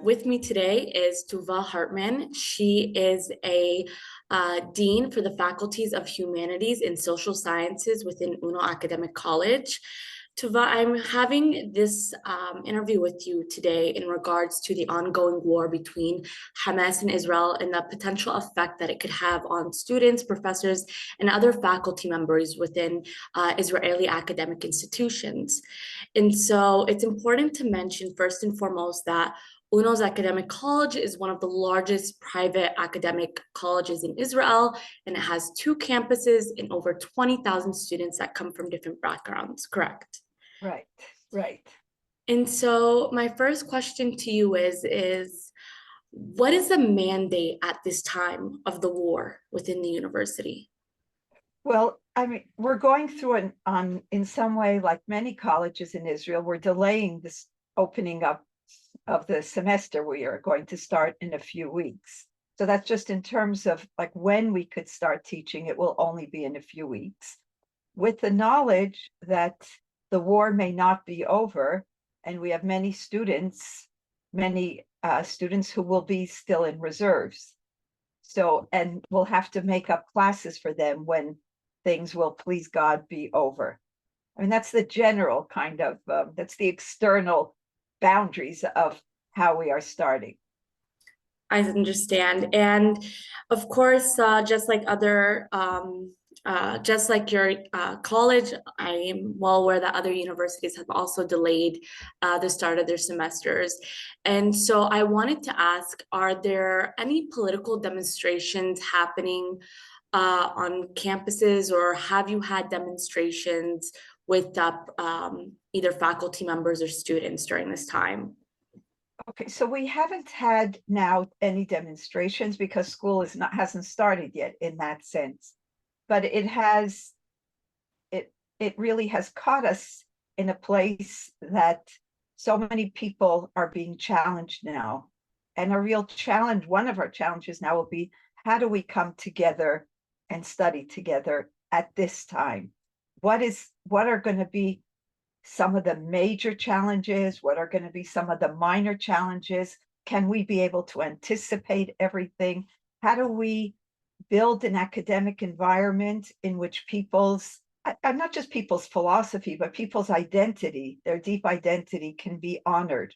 With me today is Tova Hartman. She is a dean for the faculties of humanities and social sciences within Uno Academic College. Tova, I'm having this interview with you today in regards to the ongoing war between Hamas and Israel and the potential effect that it could have on students, professors, and other faculty members within Israeli academic institutions. And so it's important to mention first and foremost that UNO's Academic College is one of the largest private academic colleges in Israel, and it has two campuses and over 20,000 students that come from different backgrounds, correct? Right, right. And so my first question to you is what is the mandate at this time of the war within the university? Well, I mean, we're going through in some way, like many colleges in Israel, we're delaying this opening up of the semester. We are going to start in a few weeks. So that's just in terms of like when we could start teaching, it will only be in a few weeks. With the knowledge that the war may not be over, and we have many students who will be still in reserves. So, and we'll have to make up classes for them when things will, please God, be over. I mean, that's the general kind of, that's the external boundaries of how we are starting. I understand. And of course, just like your college, I am well aware that other universities have also delayed the start of their semesters. And so I wanted to ask, are there any political demonstrations happening on campuses, or have you had demonstrations with either faculty members or students during this time? Okay, so we haven't had now any demonstrations because school hasn't started yet in that sense, but it really has caught us in a place that so many people are being challenged now. And a real challenge, one of our challenges now will be, how do we come together and study together at this time? What are going to be some of the major challenges? What are going to be some of the minor challenges? Can we be able to anticipate everything? How do we build an academic environment in which not just people's philosophy, but people's identity, their deep identity can be honored?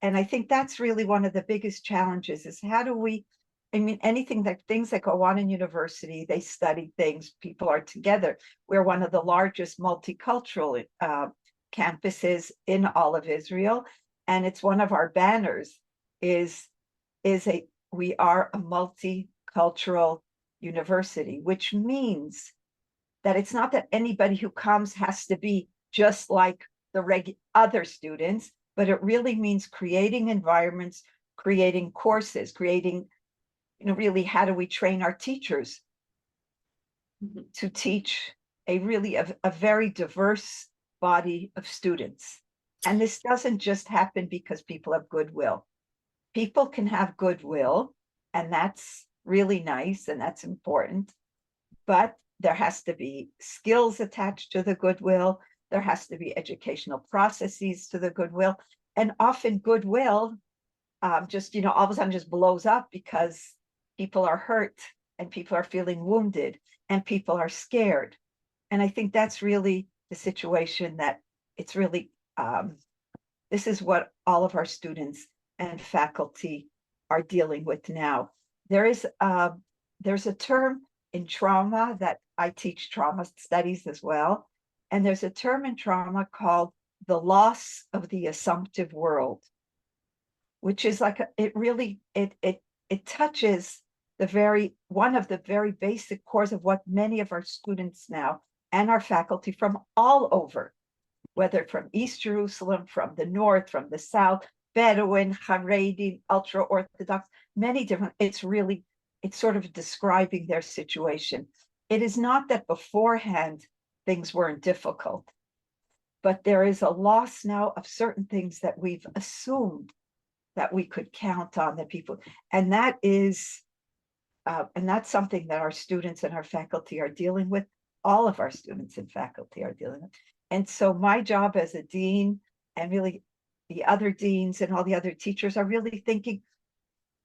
And I think that's really one of the biggest challenges is how do we, I mean, things that go on in university, they study things, people are together. We're one of the largest multicultural campuses in all of Israel. And it's one of our banners we are a multicultural university, which means that it's not that anybody who comes has to be just like the other students, but it really means creating environments, creating courses, creating, really how do we train our teachers to teach a very diverse body of students. And this doesn't just happen because people have goodwill. People can have goodwill, and that's really nice and that's important, but there has to be skills attached to the goodwill. There has to be educational processes to the goodwill. And often goodwill just, all of a sudden just blows up because people are hurt and people are feeling wounded and people are scared. And I think that's really the situation that it's really, this is what all of our students and faculty are dealing with now. There's a term in trauma that I teach trauma studies as well. And there's a term in trauma called the loss of the assumptive world, which is like it touches one of the very basic cores of what many of our students now and our faculty from all over, whether from East Jerusalem, from the North, from the South, Bedouin, Haredi, ultra-Orthodox, many different, it's sort of describing their situation. It is not that beforehand things weren't difficult, but there is a loss now of certain things that we've assumed that we could count on the people. And that's something that our students and our faculty are dealing with. All of our students and faculty are dealing with. And so my job as a dean and really the other deans and all the other teachers are really thinking,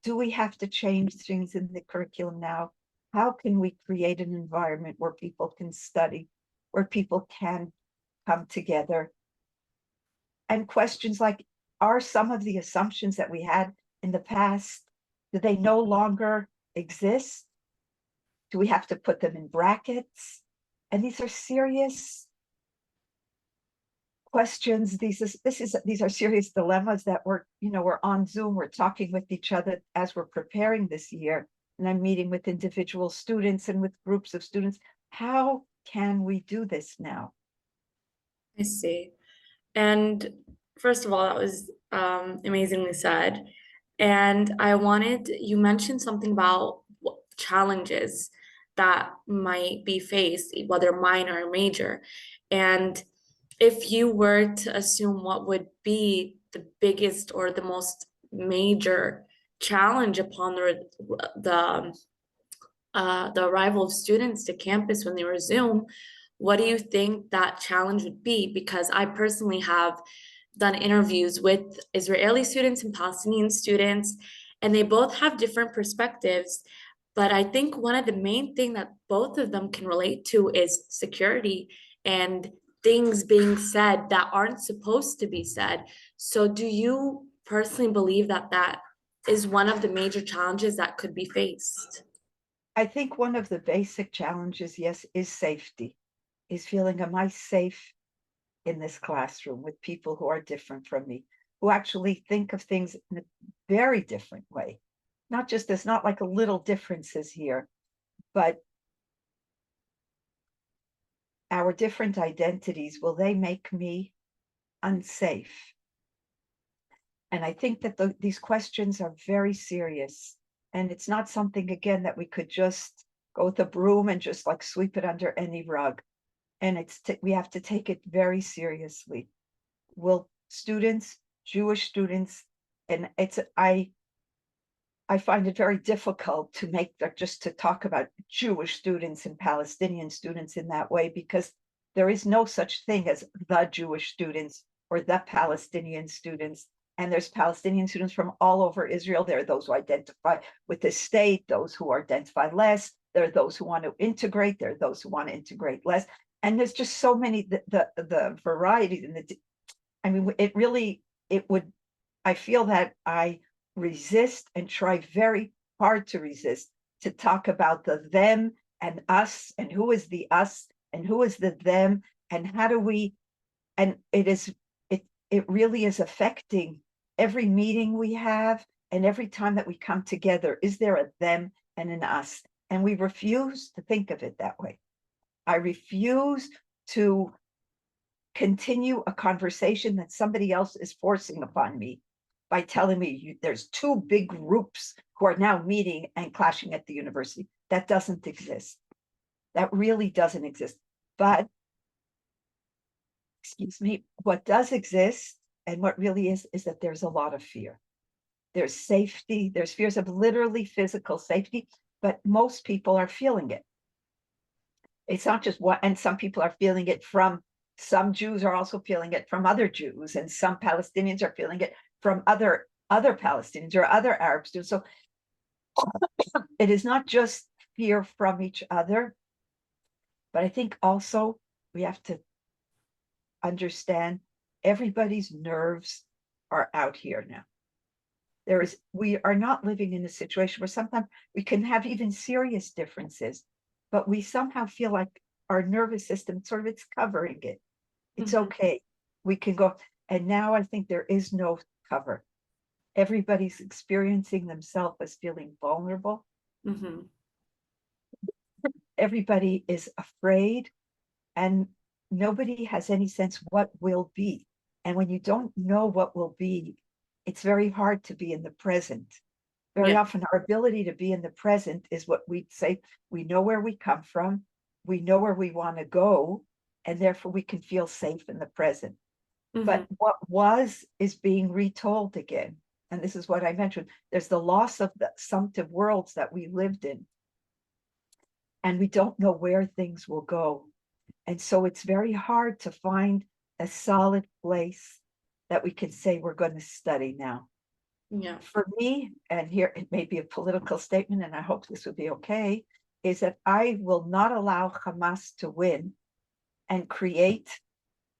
do we have to change things in the curriculum now? How can we create an environment where people can study, where people can come together? And questions like, are some of the assumptions that we had in the past, do they no longer exist? Do we have to put them in brackets? And these are serious questions. These are serious dilemmas that we're on Zoom, we're talking with each other as we're preparing this year. And I'm meeting with individual students and with groups of students. How can we do this now? I see. And first of all, that was amazingly said. And you mentioned something about challenges that might be faced, whether minor or major. And if you were to assume what would be the biggest or the most major challenge upon the arrival of students to campus when they resume, what do you think that challenge would be? Because I personally have done interviews with Israeli students and Palestinian students, and they both have different perspectives. But I think one of the main thing that both of them can relate to is security and things being said that aren't supposed to be said. So do you personally believe that that is one of the major challenges that could be faced? I think one of the basic challenges, yes, is safety, is feeling, am I safe in this classroom with people who are different from me, who actually think of things in a very different way? Not just, there's not like a little differences here, but our different identities, will they make me unsafe? And I think that these questions are very serious. And it's not something, again, that we could just go with a broom and just like sweep it under any rug. And we have to take it very seriously. Will students, Jewish students, and I find it very difficult to make that, just to talk about Jewish students and Palestinian students in that way, because there is no such thing as the Jewish students or the Palestinian students. And there's Palestinian students from all over Israel. There are those who identify with the state, those who identify less. There are those who want to integrate. There are those who want to integrate less. And there's just so many, the variety. And I mean, it would, I feel that I resist and try very hard to resist to talk about the them and us, and who is the us and who is the them, and how do we, and it really is affecting every meeting we have and every time that we come together. Is there a them and an us? And we refuse to think of it that way. I refuse to continue a conversation that somebody else is forcing upon me by telling me there's two big groups who are now meeting and clashing at the university. That doesn't exist. That really doesn't exist. But, excuse me, what does exist and what really is that there's a lot of fear. There's safety, there's fears of literally physical safety, but most people are feeling it. It's not just what, and some people are feeling it from, some Jews are also feeling it from other Jews, and some Palestinians are feeling it from other Palestinians or other Arab students. So it is not just fear from each other, but I think also we have to understand everybody's nerves are out here now. We are not living in a situation where sometimes we can have even serious differences, but we somehow feel like our nervous system sort of, it's covering it. It's okay. We can go. And now I think there is no cover. Everybody's experiencing themselves as feeling vulnerable. Mm-hmm. Everybody is afraid, and nobody has any sense what will be. And when you don't know what will be, it's very hard to be in the present. Very Yeah. often our ability to be in the present is what we'd say, we know where we come from, we know where we want to go, and therefore we can feel safe in the present. Mm-hmm. But what was is being retold again. And this is what I mentioned. There's the loss of the assumptive worlds that we lived in. And we don't know where things will go. And so it's very hard to find a solid place that we can say we're going to study now. Yeah. For me, and here it may be a political statement, and I hope this will be okay, is that I will not allow Hamas to win and create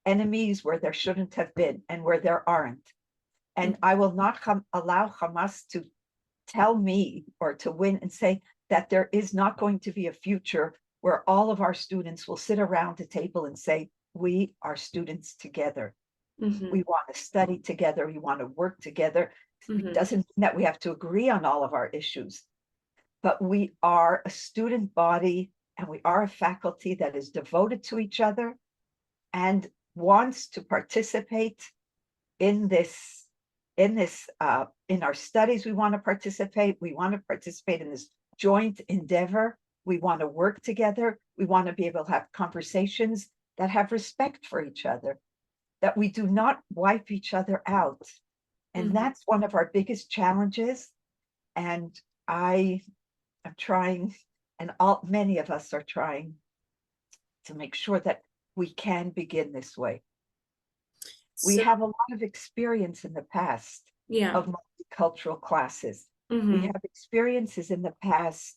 enemies where there shouldn't have been and where there aren't. And I will not allow Hamas to tell me or to win and say that there is not going to be a future where all of our students will sit around a table and say, we are students together. We want to study together. We want to work together. It doesn't mean that we have to agree on all of our issues, but we are a student body and we are a faculty that is devoted to each other and wants to participate in this, in our studies. We want to participate. We want to participate in this joint endeavor. We want to work together. We want to be able to have conversations that have respect for each other, that we do not wipe each other out. And that's one of our biggest challenges. And I am trying, and many of us are trying to make sure that we can begin this way. We So, have a lot of experience in the past yeah. of multicultural classes. We have experiences in the past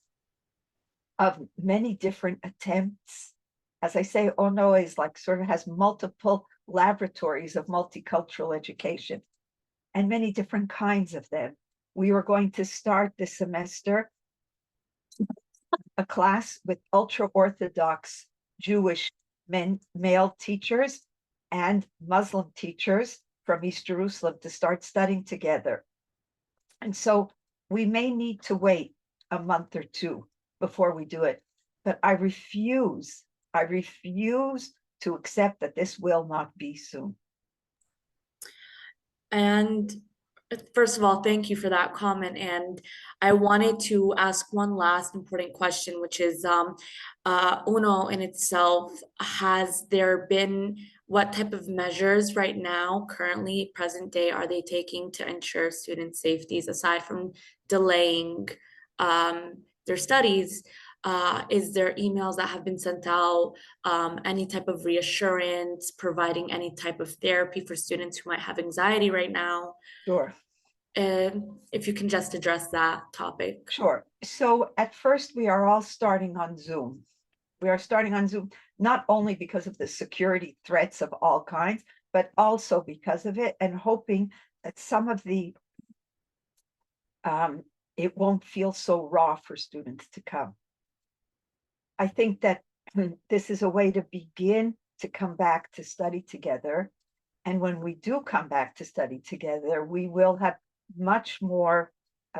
of many different attempts. As I say, Ono is like sort of has multiple laboratories of multicultural education and many different kinds of them. We were going to start this semester a class with ultra-Orthodox Jewish male teachers and Muslim teachers from East Jerusalem to start studying together. And so we may need to wait a month or two before we do it. But I refuse to accept that this will not be soon. And first of all, thank you for that comment. And I wanted to ask one last important question, which is UNO in itself, has there been, what type of measures right now, currently, present day, are they taking to ensure student safeties aside from delaying their studies? Is there emails that have been sent out, any type of reassurance, providing any type of therapy for students who might have anxiety right now? Sure. And if you can just address that topic. Sure. So at first, we are all starting on Zoom. We are starting on Zoom, not only because of the security threats of all kinds, but also because of it, and hoping that some of the, it won't feel so raw for students to come. I think that this is a way to begin to come back to study together. And when we do come back to study together, we will have much more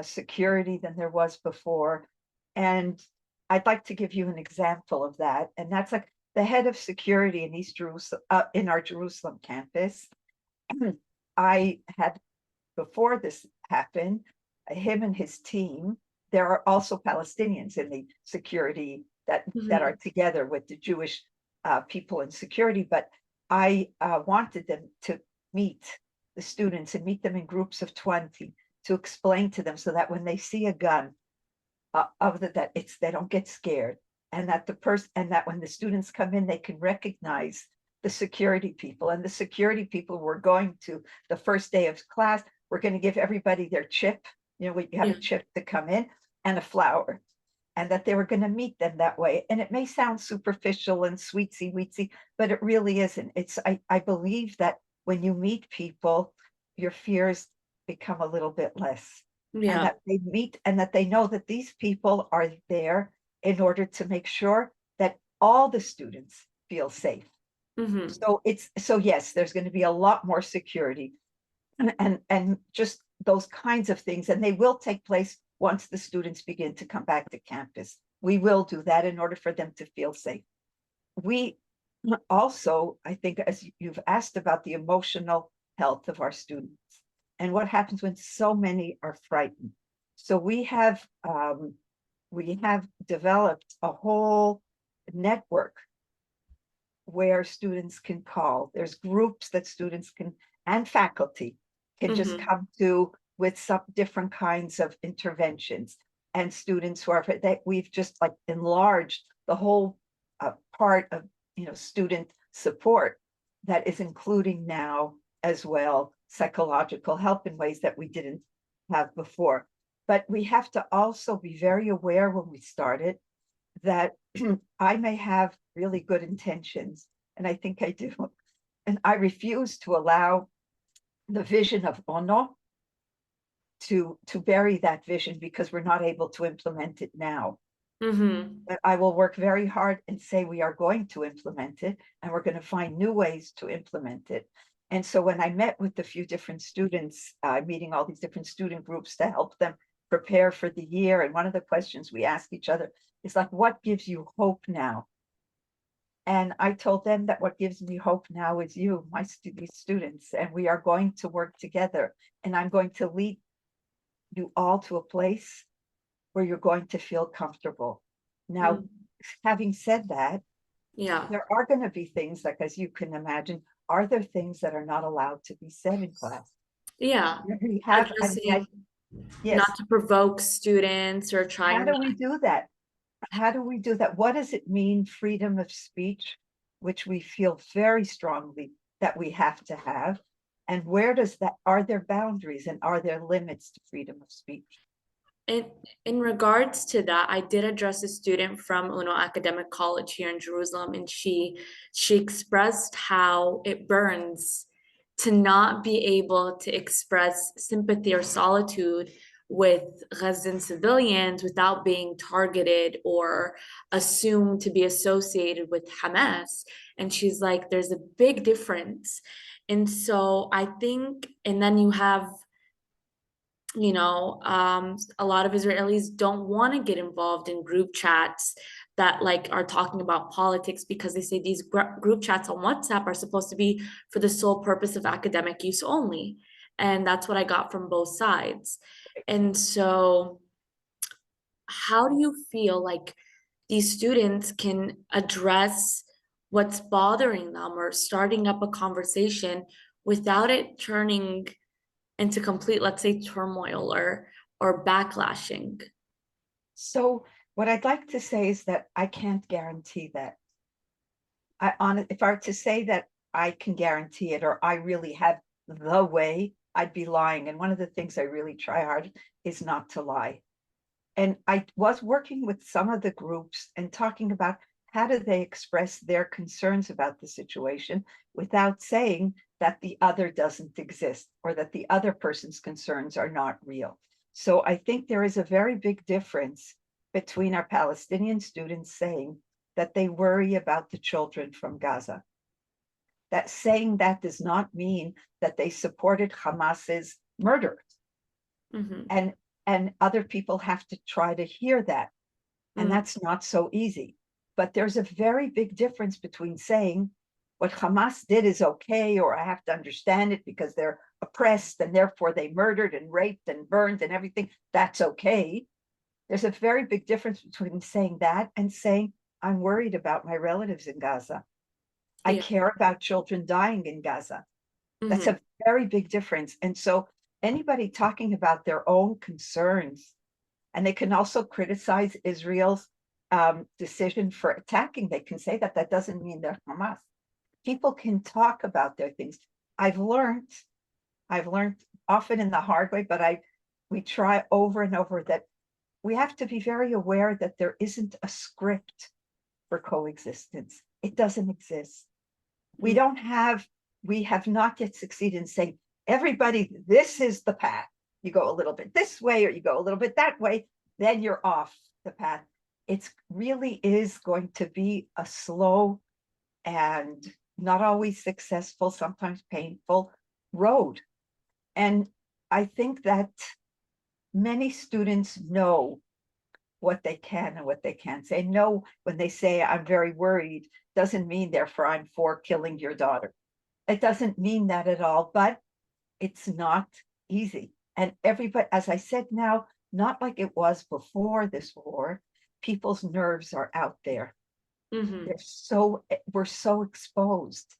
security than there was before. And I'd like to give you an example of that. And that's like the head of security in East Jerusalem, in our Jerusalem campus. I had, before this happened, him and his team, there are also Palestinians in the security that are together with the Jewish people in security, but I wanted them to meet the students and meet them in groups of 20 to explain to them so that when they see a gun, they don't get scared, and that when the students come in, they can recognize the security people. And the security people were going to, the first day of class, we're going to give everybody their chip. You know, we have a chip to come in and a flower, and that they were going to meet them that way. And it may sound superficial and sweetsy weetsy, but it really isn't. I believe that when you meet people, your fears become a little bit less. And that they meet and that they know that these people are there in order to make sure that all the students feel safe. So yes, there's going to be a lot more security and just those kinds of things. And they will take place once the students begin to come back to campus. We will do that in order for them to feel safe. We also, I think, as you've asked about the emotional health of our students and what happens when so many are frightened. So we have developed a whole network where students can call. There's groups that students can, and faculty can just come to with some different kinds of interventions. And students who are, that we've just like enlarged the whole part of, student support that is including now as well psychological help in ways that we didn't have before. But we have to also be very aware when we start it that I may have really good intentions, and I think I do. And I refuse to allow the vision of Ono to bury that vision because we're not able to implement it now. Mm-hmm. But I will work very hard and say we are going to implement it, and we're going to find new ways to implement it. And so when I met with a few different students, meeting all these different student groups to help them prepare for the year, and one of the questions we ask each other is like, what gives you hope now? And I told them that what gives me hope now is you, these students, and we are going to work together. And I'm going to lead you all to a place where you're going to feel comfortable. Now, Mm. having said that, Yeah. there are going to be things like, as you can imagine, are there things that are not allowed to be said in class? Yeah. We have, I mean, Addressing not yes, to provoke students or how trying do not. we do that? How do we do that? What does it mean, freedom of speech, which we feel very strongly that we have to have? And where does that, are there boundaries and are there limits to freedom of speech? In in regards to that, I did address a student from Uno Academic College here in Jerusalem, and she expressed how it burns to not be able to express sympathy or solitude with Gazan civilians without being targeted or assumed to be associated with Hamas. And she's like, there's a big difference. And so I think, and then you have a lot of Israelis don't want to get involved in group chats that like are talking about politics because they say these group chats on WhatsApp are supposed to be for the sole purpose of academic use only. And that's what I got from both sides. And so, how do you feel like these students can address what's bothering them or starting up a conversation without it turning into complete, let's say, turmoil or backlashing? So what I'd like to say is that I can't guarantee that. If I were to say that I can guarantee it or I really have the way, I'd be lying. And one of the things I really try hard is not to lie. And I was working with some of the groups and talking about how do they express their concerns about the situation without saying that the other doesn't exist or that the other person's concerns are not real. So I think there is a very big difference between our Palestinian students saying that they worry about the children from Gaza. That saying that does not mean that they supported Hamas's murder. Mm-hmm. And other people have to try to hear that. And Mm. that's not so easy. But there's a very big difference between saying what Hamas did is okay, or I have to understand it because they're oppressed and therefore they murdered and raped and burned and everything. That's okay. There's a very big difference between saying that and saying, I'm worried about my relatives in Gaza. I Yeah. care about children dying in Gaza. That's Mm-hmm. a very big difference. And so anybody talking about their own concerns, and they can also criticize Israel's decision for attacking. They can say that. That doesn't mean they're Hamas. People can talk about their things. I've learned, I've learned often in the hard way, but we try over and over that we have to be very aware that there isn't a script for coexistence. It doesn't exist. We Mm. don't have, we have not yet succeeded in saying, everybody, this is the path. You go a little bit this way or you go a little bit that way, then you're off the path. It really is going to be a slow and not always successful, sometimes painful road. And I think that many students know what they can and what they can't say. No, when they say, I'm very worried, doesn't mean therefore I'm for killing your daughter. It doesn't mean that at all, but it's not easy. And everybody, as I said now, not like it was before this war, people's nerves are out there. Mm-hmm. We're so exposed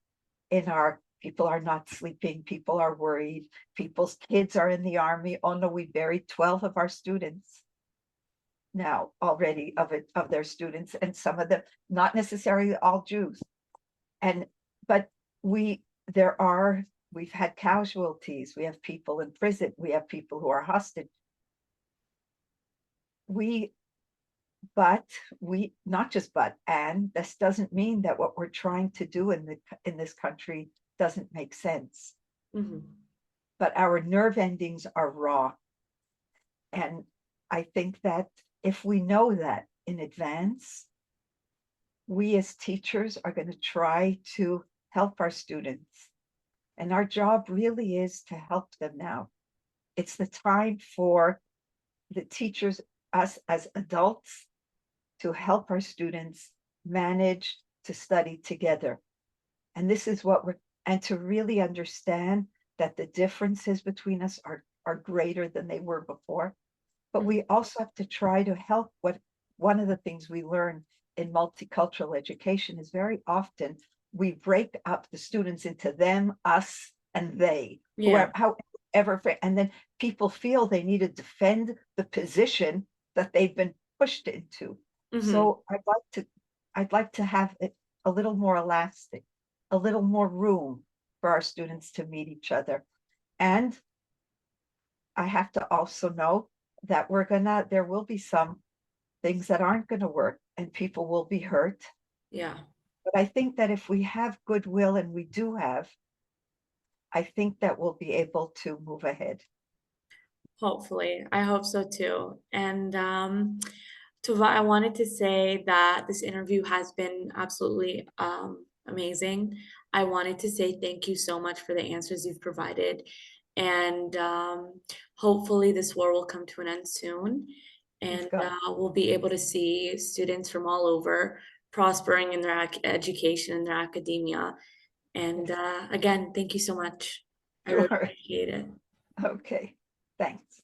in our, people are not sleeping, people are worried, people's kids are in the army. Oh no, we buried 12 of our students now already of their students, and some of them, not necessarily all Jews. And but we there are we've had casualties, we have people in prison, we have people who are hostage. We, but we, not just but, and this doesn't mean that what we're trying to do in this country doesn't make sense. Mhm. But our nerve endings are raw. And I think that if we know that in advance, we as teachers are going to try to help our students. And our job really is to help them now. It's the time for the teachers, us as adults, to help our students manage to study together. And this is what we're, and to really understand that the differences between us are greater than they were before. But we also have to try to help. What one of the things we learn in multicultural education is very often we break up the students into them, us, and they, Yeah. whoever, however, and then people feel they need to defend the position that they've been pushed into. Mhm. So I'd like to have it a little more elastic, a little more room for our students to meet each other. And I have to also know that there will be some things that aren't gonna work and people will be hurt. Yeah. But I think that if we have goodwill, and we do have, I think that we'll be able to move ahead. Hopefully. I hope so too. And Tova, I wanted to say that this interview has been absolutely amazing. I wanted to say thank you so much for the answers you've provided. And hopefully, this war will come to an end soon. Please And God. we'll be able to see students from all over prospering in their education and their academia. And Yes. again, thank you so much. I really Sure. appreciate it. Okay. Thanks.